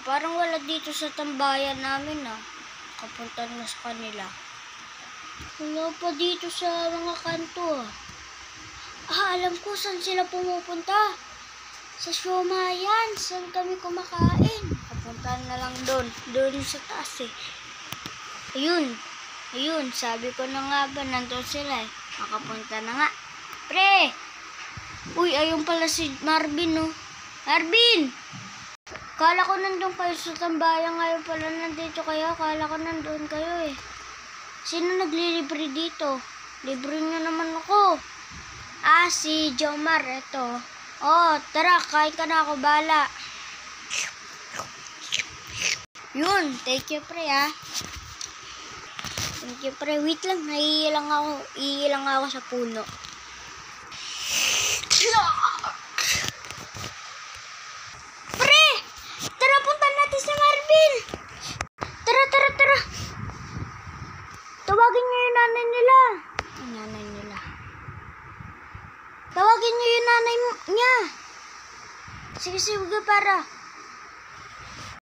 parang wala dito sa tambayan namin ah. Kapunta na sa kanila. Wala pa dito sa mga kanto ah. Alam ko saan sila pumupunta. Sa Siomayan, saan kami kumakain. Kapunta na lang doon. Doon sa taas eh. Ayun, sabi ko na nga ba, nandun sila eh. Makapunta na nga. Pre! Uy, ayun pala si Marvin no. Marvin! Kala ko nandun kayo sa tambayan, ngayon pala nandito kayo. Kala ko nandun kayo eh. Sino naglilibre dito? Libre nyo naman ako. Si Jomar, eto. Tara, kain ka na ako, bala. Yun, thank you pre ah. Thank you pre, wait lang, naiilang ako sa puno. Pre! Tara, punta natin sa Marvin! Tara! Tawagin niyo yung nanay nila. Tawagin niyo yung nanay niya. Sige, para.